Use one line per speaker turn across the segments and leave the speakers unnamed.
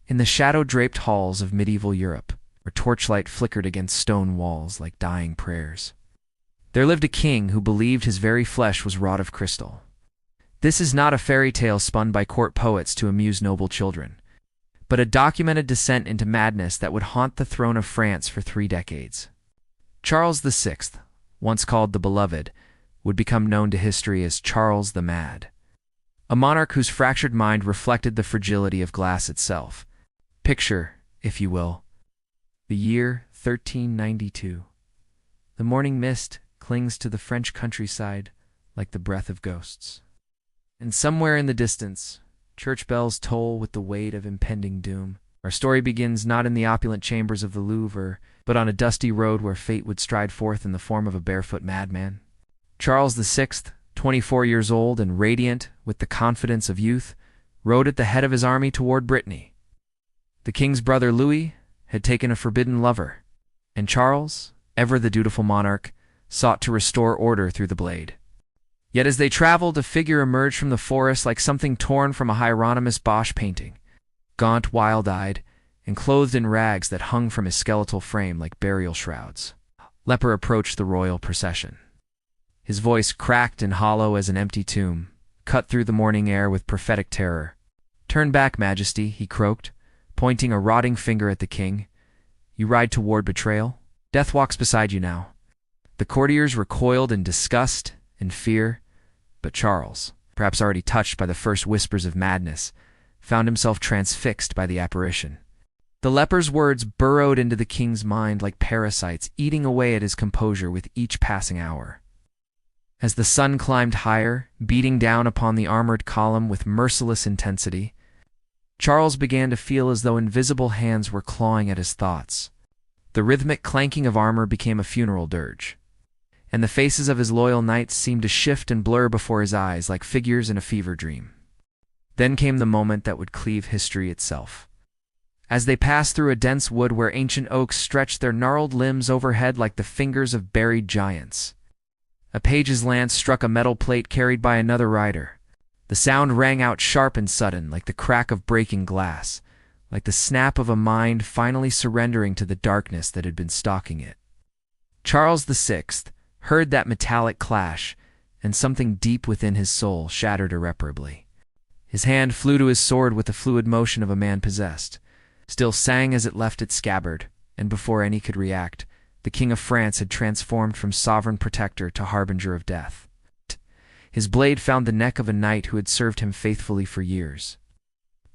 In the shadow-draped halls of medieval Europe, where torchlight flickered against stone walls like dying prayers, there lived a king who believed his very flesh was wrought of crystal. This is not a fairy tale spun by court poets to amuse noble children, but a documented descent into madness that would haunt the throne of France for 3 decades. Charles VI, once called the Beloved, would become known to history as Charles the Mad, a monarch whose fractured mind reflected the fragility of glass itself. Picture, if you will, the year 1392. The morning mist clings to the French countryside like the breath of ghosts. And somewhere in the distance, church bells toll with the weight of impending doom. Our story begins not in the opulent chambers of the Louvre, but on a dusty road where fate would stride forth in the form of a barefoot madman. Charles VI, 24 years old and radiant with the confidence of youth, rode at the head of his army toward Brittany. The king's brother Louis had taken a forbidden lover, and Charles, ever the dutiful monarch, sought to restore order through the blade. Yet as they traveled, a figure emerged from the forest like something torn from a Hieronymus Bosch painting, gaunt, wild-eyed, and clothed in rags that hung from his skeletal frame like burial shrouds. Leper approached the royal procession. His voice, cracked and hollow as an empty tomb, cut through the morning air with prophetic terror. "Turn back, Majesty," he croaked, pointing a rotting finger at the king. "You ride toward betrayal? Death walks beside you now." The courtiers recoiled in disgust and fear, but Charles, perhaps already touched by the first whispers of madness, found himself transfixed by the apparition. The leper's words burrowed into the king's mind like parasites, eating away at his composure with each passing hour. As the sun climbed higher, beating down upon the armored column with merciless intensity, Charles began to feel as though invisible hands were clawing at his thoughts. The rhythmic clanking of armor became a funeral dirge, and the faces of his loyal knights seemed to shift and blur before his eyes like figures in a fever dream. Then came the moment that would cleave history itself. As they passed through a dense wood where ancient oaks stretched their gnarled limbs overhead like the fingers of buried giants, a page's lance struck a metal plate carried by another rider. The sound rang out sharp and sudden, like the crack of breaking glass, like the snap of a mind finally surrendering to the darkness that had been stalking it. Charles VI heard that metallic clash, and something deep within his soul shattered irreparably. His hand flew to his sword with the fluid motion of a man possessed, still sang as it left its scabbard, and before any could react, the King of France had transformed from sovereign protector to harbinger of death. His blade found the neck of a knight who had served him faithfully for years,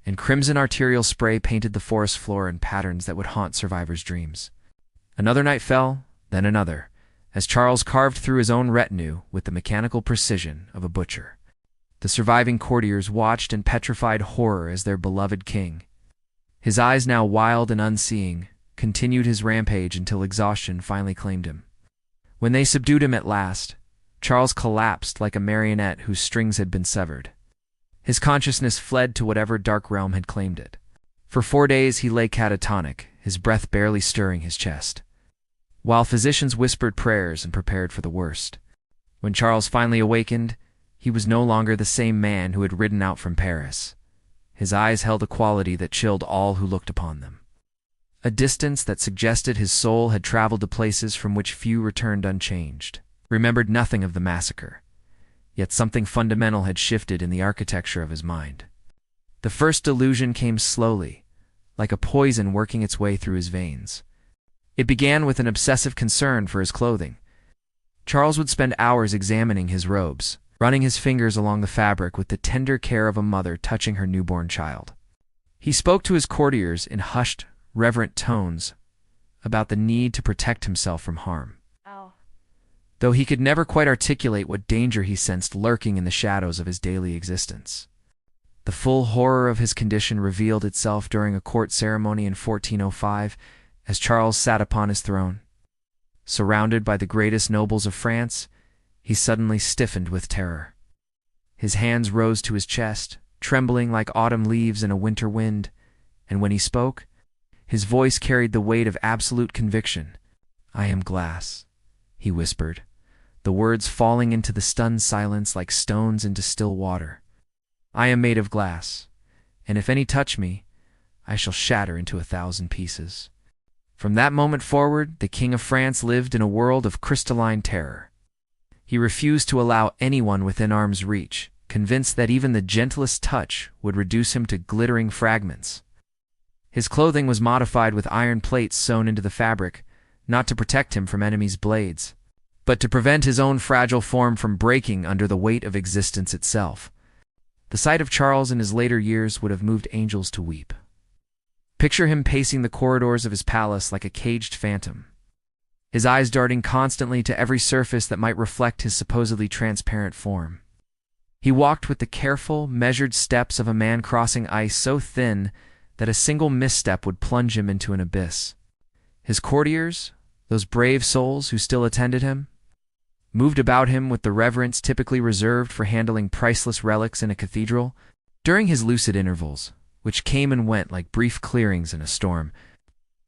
and crimson arterial spray painted the forest floor in patterns that would haunt survivors' dreams. Another knight fell, then another, as Charles carved through his own retinue with the mechanical precision of a butcher. The surviving courtiers watched in petrified horror as their beloved king, his eyes now wild and unseeing, continued his rampage until exhaustion finally claimed him. When they subdued him at last, Charles collapsed like a marionette whose strings had been severed. His consciousness fled to whatever dark realm had claimed it. For 4 days he lay catatonic, his breath barely stirring his chest, while physicians whispered prayers and prepared for the worst. When Charles finally awakened, he was no longer the same man who had ridden out from Paris. His eyes held a quality that chilled all who looked upon them, a distance that suggested his soul had traveled to places from which few returned unchanged. Remembered nothing of the massacre, yet something fundamental had shifted in the architecture of his mind. The first delusion came slowly, like a poison working its way through his veins. It began with an obsessive concern for his clothing. Charles would spend hours examining his robes, running his fingers along the fabric with the tender care of a mother touching her newborn child. He spoke to his courtiers in hushed, reverent tones about the need to protect himself from harm, though he could never quite articulate what danger he sensed lurking in the shadows of his daily existence. The full horror of his condition revealed itself during a court ceremony in 1405 as Charles sat upon his throne. Surrounded by the greatest nobles of France, he suddenly stiffened with terror. His hands rose to his chest, trembling like autumn leaves in a winter wind, and when he spoke, his voice carried the weight of absolute conviction. "I am glass," he whispered, the words falling into the stunned silence like stones into still water. "I am made of glass, and if any touch me, I shall shatter into 1,000 pieces." From that moment forward, the King of France lived in a world of crystalline terror. He refused to allow anyone within arm's reach, convinced that even the gentlest touch would reduce him to glittering fragments. His clothing was modified with iron plates sewn into the fabric, not to protect him from enemies' blades, but to prevent his own fragile form from breaking under the weight of existence itself. The sight of Charles in his later years would have moved angels to weep. Picture him pacing the corridors of his palace like a caged phantom, his eyes darting constantly to every surface that might reflect his supposedly transparent form. He walked with the careful, measured steps of a man crossing ice so thin that a single misstep would plunge him into an abyss. His courtiers, those brave souls who still attended him, moved about him with the reverence typically reserved for handling priceless relics in a cathedral. During his lucid intervals, which came and went like brief clearings in a storm,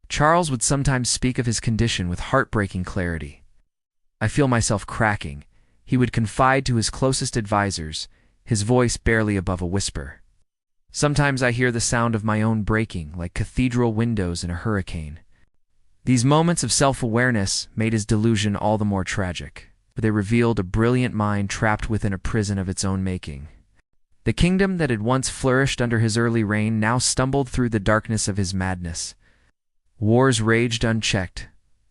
Charles would sometimes speak of his condition with heartbreaking clarity. "I feel myself cracking," he would confide to his closest advisors, his voice barely above a whisper. "Sometimes I hear the sound of my own breaking, like cathedral windows in a hurricane." These moments of self-awareness made his delusion all the more tragic, for they revealed a brilliant mind trapped within a prison of its own making. The kingdom that had once flourished under his early reign now stumbled through the darkness of his madness. Wars raged unchecked,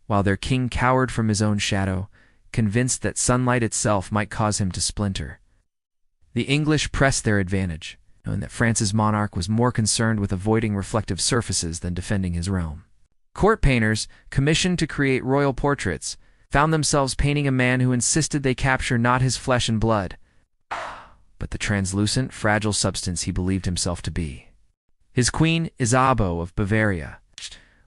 while their king cowered from his own shadow, convinced that sunlight itself might cause him to splinter. The English pressed their advantage, knowing that France's monarch was more concerned with avoiding reflective surfaces than defending his realm. Court painters, commissioned to create royal portraits, found themselves painting a man who insisted they capture not his flesh and blood, but the translucent, fragile substance he believed himself to be. His queen, Isabeau of Bavaria,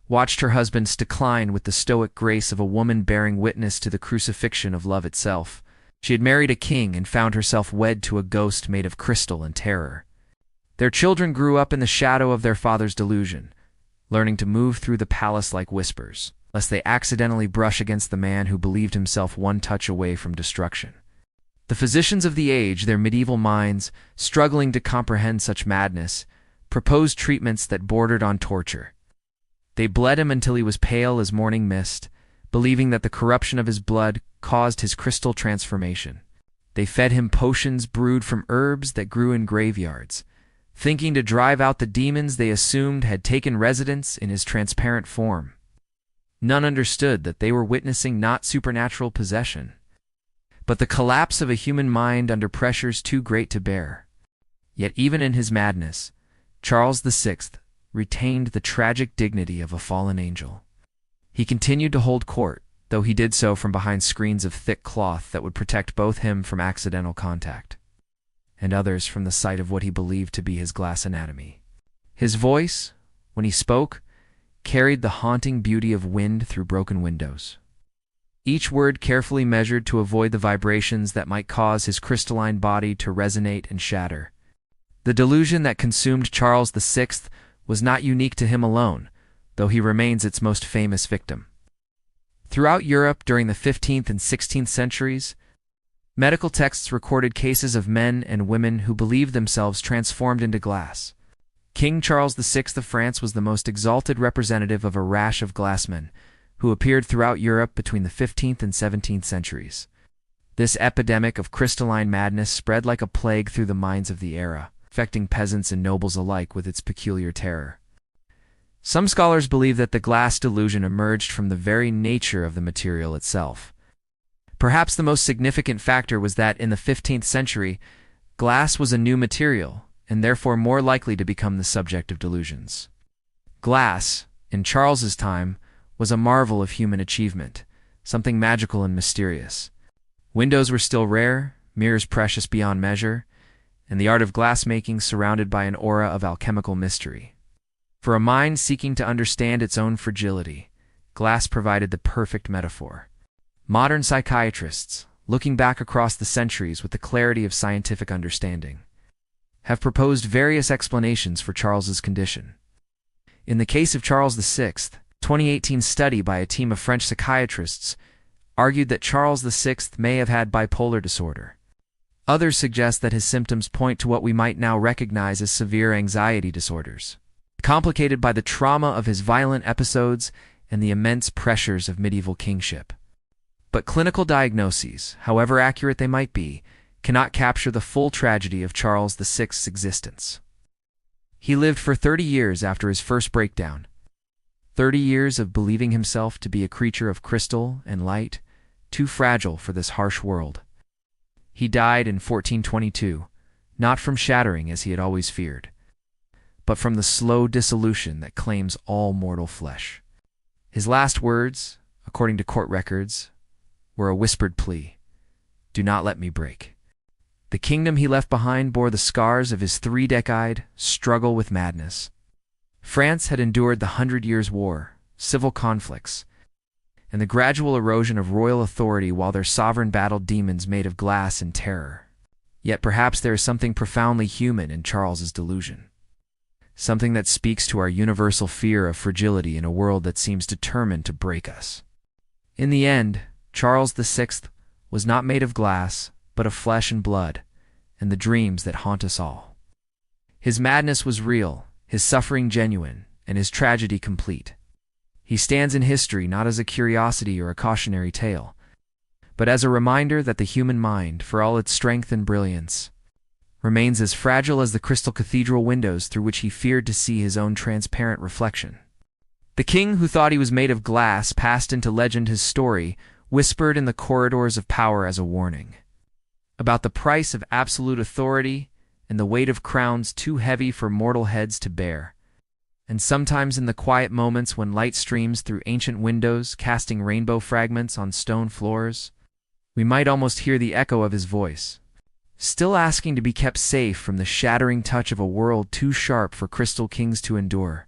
watched her husband's decline with the stoic grace of a woman bearing witness to the crucifixion of love itself. She had married a king and found herself wed to a ghost made of crystal and terror. Their children grew up in the shadow of their father's delusion, learning to move through the palace like whispers, lest they accidentally brush against the man who believed himself one touch away from destruction. The physicians of the age, their medieval minds, struggling to comprehend such madness, proposed treatments that bordered on torture. They bled him until he was pale as morning mist, believing that the corruption of his blood caused his crystal transformation. They fed him potions brewed from herbs that grew in graveyards, thinking to drive out the demons they assumed had taken residence in his transparent form. None understood that they were witnessing not supernatural possession, but the collapse of a human mind under pressures too great to bear. Yet even in his madness, Charles VI retained the tragic dignity of a fallen angel. He continued to hold court, though he did so from behind screens of thick cloth that would protect both him from accidental contact, and others from the sight of what he believed to be his glass anatomy. His voice, when he spoke, carried the haunting beauty of wind through broken windows, each word carefully measured to avoid the vibrations that might cause his crystalline body to resonate and shatter. The delusion that consumed Charles VI was not unique to him alone, though he remains its most famous victim. Throughout Europe during the 15th and 16th centuries, medical texts recorded cases of men and women who believed themselves transformed into glass. King Charles VI of France was the most exalted representative of a rash of glassmen, who appeared throughout Europe between the 15th and 17th centuries. This epidemic of crystalline madness spread like a plague through the minds of the era, affecting peasants and nobles alike with its peculiar terror. Some scholars believe that the glass delusion emerged from the very nature of the material itself. Perhaps the most significant factor was that in the 15th century, glass was a new material, and therefore more likely to become the subject of delusions. Glass, in Charles's time, was a marvel of human achievement, something magical and mysterious. Windows were still rare, mirrors precious beyond measure, and the art of glassmaking surrounded by an aura of alchemical mystery. For a mind seeking to understand its own fragility, glass provided the perfect metaphor. Modern psychiatrists, looking back across the centuries with the clarity of scientific understanding, have proposed various explanations for Charles's condition. In the case of Charles VI, 2018 study by a team of French psychiatrists argued that Charles VI may have had bipolar disorder. Others suggest that his symptoms point to what we might now recognize as severe anxiety disorders. complicated by the trauma of his violent episodes and the immense pressures of medieval kingship. But clinical diagnoses, however accurate they might be, cannot capture the full tragedy of Charles VI's existence. He lived for 30 years after his first breakdown. 30 years of believing himself to be a creature of crystal and light, too fragile for this harsh world. He died in 1422, not from shattering as he had always feared, but from the slow dissolution that claims all mortal flesh. His last words, according to court records, were a whispered plea: "Do not let me break." The kingdom he left behind bore the scars of his 3-decade struggle with madness. France had endured the 100 Years' War, civil conflicts, and the gradual erosion of royal authority while their sovereign battled demons made of glass and terror. Yet perhaps there is something profoundly human in Charles's delusion. Something that speaks to our universal fear of fragility in a world that seems determined to break us. In the end, Charles VI was not made of glass, but of flesh and blood, and the dreams that haunt us all. His madness was real, his suffering genuine, and his tragedy complete. He stands in history not as a curiosity or a cautionary tale, but as a reminder that the human mind, for all its strength and brilliance, remains as fragile as the crystal cathedral windows through which he feared to see his own transparent reflection. The king who thought he was made of glass passed into legend his story, whispered in the corridors of power as a warning. About the price of absolute authority and the weight of crowns too heavy for mortal heads to bear. And sometimes in the quiet moments when light streams through ancient windows, casting rainbow fragments on stone floors, we might almost hear the echo of his voice, still asking to be kept safe from the shattering touch of a world too sharp for crystal kings to endure.